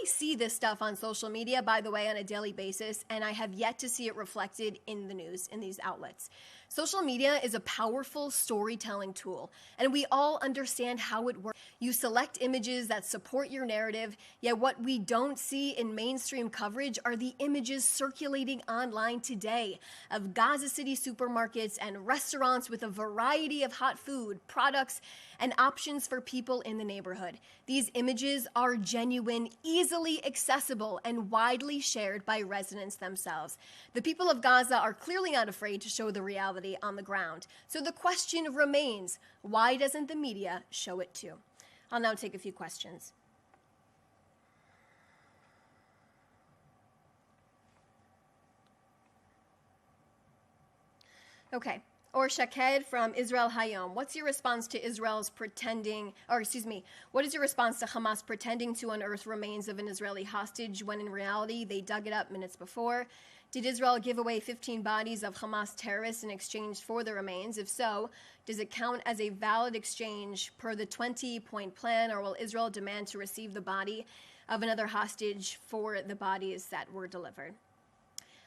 I see this stuff on social media, by the way, on a daily basis, and I have yet to see it reflected in the news, in these outlets. Social media is a powerful storytelling tool, and we all understand how it works. You select images that support your narrative, yet what we don't see in mainstream coverage are the images circulating online today of Gaza City supermarkets and restaurants with a variety of hot food, products, and options for people in the neighborhood. These images are genuine, easily accessible, and widely shared by residents themselves. The people of Gaza are clearly not afraid to show the reality on the ground. So the question remains, why doesn't the media show it too? I'll now take a few questions. Okay. Or Shaked from Israel Hayom. What's your response to what is your response to Hamas pretending to unearth remains of an Israeli hostage when in reality they dug it up minutes before? Did Israel give away 15 bodies of Hamas terrorists in exchange for the remains? If so, does it count as a valid exchange per the 20-point plan, or will Israel demand to receive the body of another hostage for the bodies that were delivered?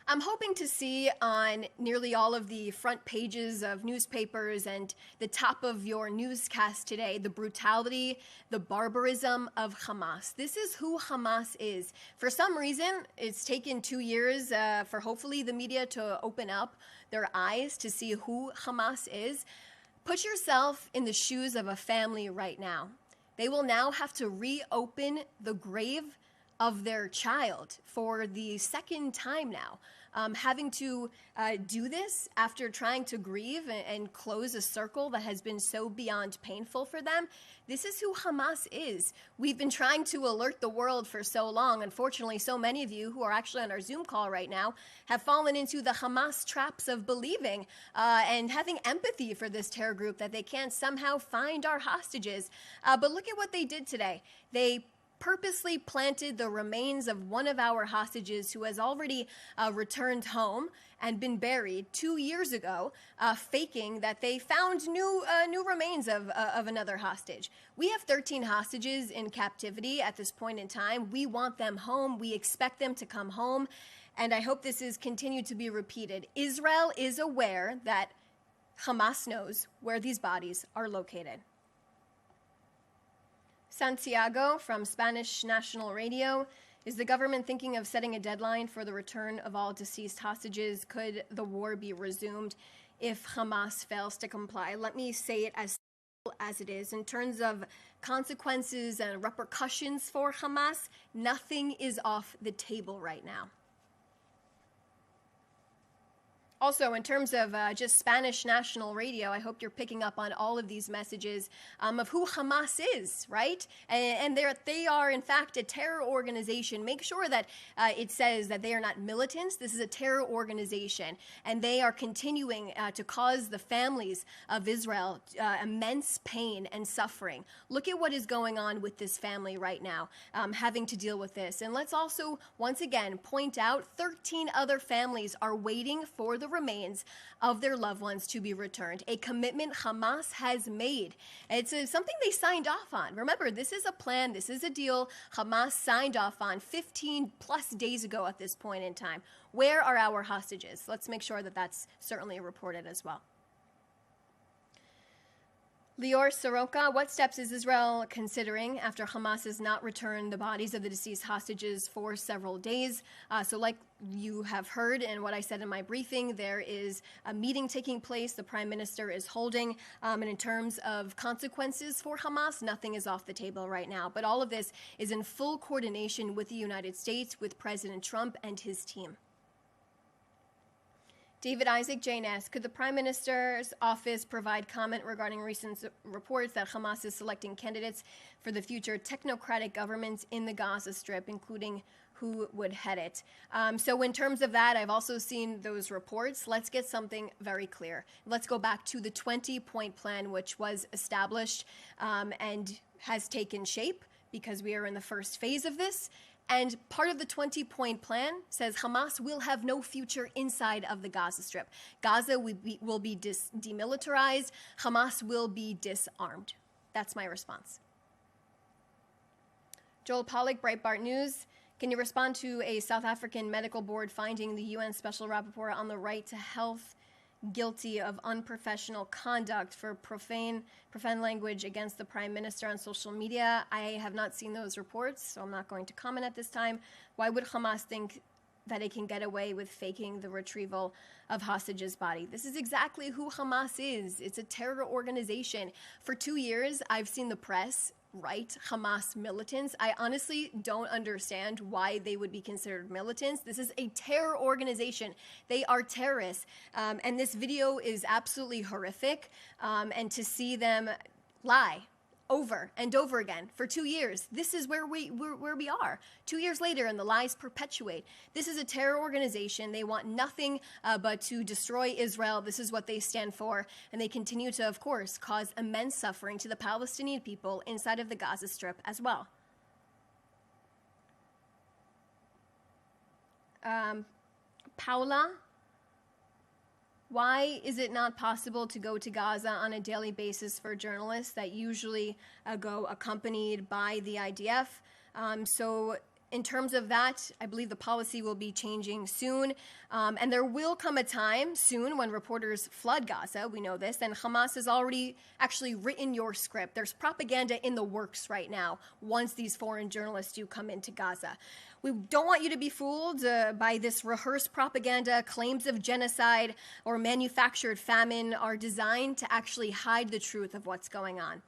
I'm hoping to see on nearly all of the front pages of newspapers and the top of your newscast today, the brutality, the barbarism of Hamas. This is who Hamas is. For some reason, it's taken 2 years for hopefully the media to open up their eyes to see who Hamas is. Put yourself in the shoes of a family right now. They will now have to reopen the grave of their child for the second time now. Having to do this after trying to grieve and close a circle that has been so beyond painful for them. This is who Hamas is. We've been trying to alert the world for so long. Unfortunately, so many of you who are actually on our Zoom call right now have fallen into the Hamas traps of believing and having empathy for this terror group that they can't somehow find our hostages. But look at what they did today. They purposely planted the remains of one of our hostages who has already returned home and been buried 2 years ago, faking that they found new remains of another hostage. We have 13 hostages in captivity at this point in time. We want them home. We expect them to come home. And I hope this is continued to be repeated. Israel is aware that Hamas knows where these bodies are located. Santiago from Spanish National Radio. Is the government thinking of setting a deadline for the return of all deceased hostages? Could the war be resumed if Hamas fails to comply? Let me say it as simple as it is. In terms of consequences and repercussions for Hamas, nothing is off the table right now. Also, in terms of just Spanish National Radio, I hope you're picking up on all of these messages of who Hamas is, right? And they are, in fact, a terror organization. Make sure that it says that they are not militants. This is a terror organization, and they are continuing to cause the families of Israel immense pain and suffering. Look at what is going on with this family right now, having to deal with this. And let's also, once again, point out 13 other families are waiting for the remains of their loved ones to be returned, a commitment Hamas has made. It's something they signed off on. Remember, this is a plan, this is a deal Hamas signed off on 15 plus days ago at this point in time. Where are our hostages? Let's make sure that that's certainly reported as well. Lior Soroka, what steps is Israel considering after Hamas has not returned the bodies of the deceased hostages for several days? So like you have heard in what I said in my briefing, there is a meeting taking place the Prime Minister is holding. And in terms of consequences for Hamas, nothing is off the table right now. But all of this is in full coordination with the United States, with President Trump and his team. David Isaac, JNS, could the Prime Minister's office provide comment regarding recent reports that Hamas is selecting candidates for the future technocratic governments in the Gaza Strip, including who would head it? So in terms of that, I've also seen those reports. Let's get something very clear. Let's go back to the 20-point plan, which was established and has taken shape because we are in the first phase of this. And part of the 20-point plan says Hamas will have no future inside of the Gaza Strip. Gaza will be demilitarized. Hamas will be disarmed. That's my response. Joel Pollack, Breitbart News. Can you respond to a South African medical board finding the UN Special Rapporteur on the right to health guilty of unprofessional conduct for profane language against the Prime Minister on social media? I have not seen those reports, so I'm not going to comment at this time. Why would Hamas think that it can get away with faking the retrieval of hostages' body? This is exactly who Hamas is. It's a terror organization. For 2 years, I've seen the press write Hamas militants. I honestly don't understand why they would be considered militants. This is a terror organization. They are terrorists. And this video is absolutely horrific. And to see them lie over and over again for 2 years. This is where we are. 2 years later, and the lies perpetuate. This is a terror organization. They want nothing but to destroy Israel. This is what they stand for. And they continue to, of course, cause immense suffering to the Palestinian people inside of the Gaza Strip as well. Paula, why is it not possible to go to Gaza on a daily basis for journalists that usually go accompanied by the IDF? So in terms of that, I believe the policy will be changing soon. And there will come a time soon when reporters flood Gaza. We know this. And Hamas has already actually written your script. There's propaganda in the works right now once these foreign journalists do come into Gaza. We don't want you to be fooled by this rehearsed propaganda. Claims of genocide or manufactured famine are designed to actually hide the truth of what's going on.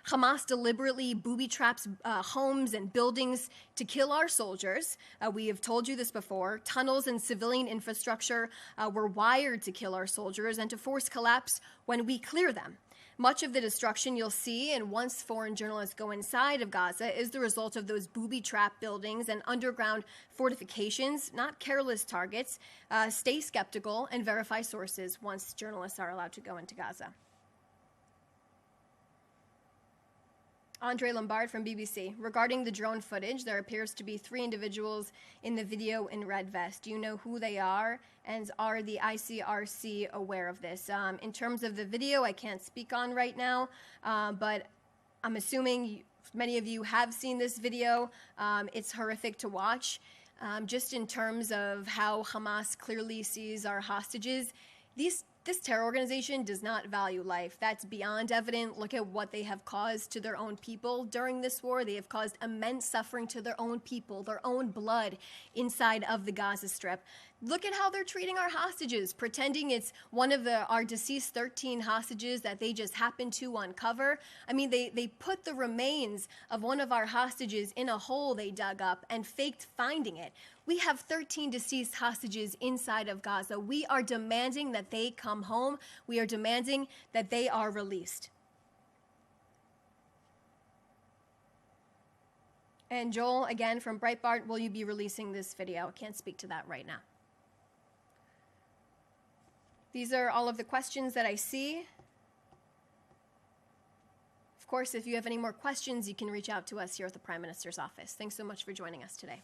Hamas deliberately booby traps homes and buildings to kill our soldiers. We have told you this before. Tunnels and civilian infrastructure were wired to kill our soldiers and to force collapse when we clear them. Much of the destruction you'll see, and once foreign journalists go inside of Gaza, is the result of those booby trap buildings and underground fortifications, not careless targets. Stay skeptical and verify sources once journalists are allowed to go into Gaza. Andre Lombard from BBC. Regarding the drone footage, there appears to be 3 individuals in the video in red vests. Do you know who they are? And are the ICRC aware of this? In terms of the video, I can't speak on right now, but I'm assuming many of you have seen this video. It's horrific to watch. Just in terms of how Hamas clearly sees our hostages, this terror organization does not value life. That's beyond evident. Look at what they have caused to their own people during this war. They have caused immense suffering to their own people, their own blood inside of the Gaza Strip. Look at how they're treating our hostages, pretending it's one of our deceased 13 hostages that they just happened to uncover. I mean, they put the remains of one of our hostages in a hole they dug up and faked finding it. We have 13 deceased hostages inside of Gaza. We are demanding that they come home. We are demanding that they are released. And Joel, again, from Breitbart, will you be releasing this video? I can't speak to that right now. These are all of the questions that I see. Of course, if you have any more questions, you can reach out to us here at the Prime Minister's office. Thanks so much for joining us today.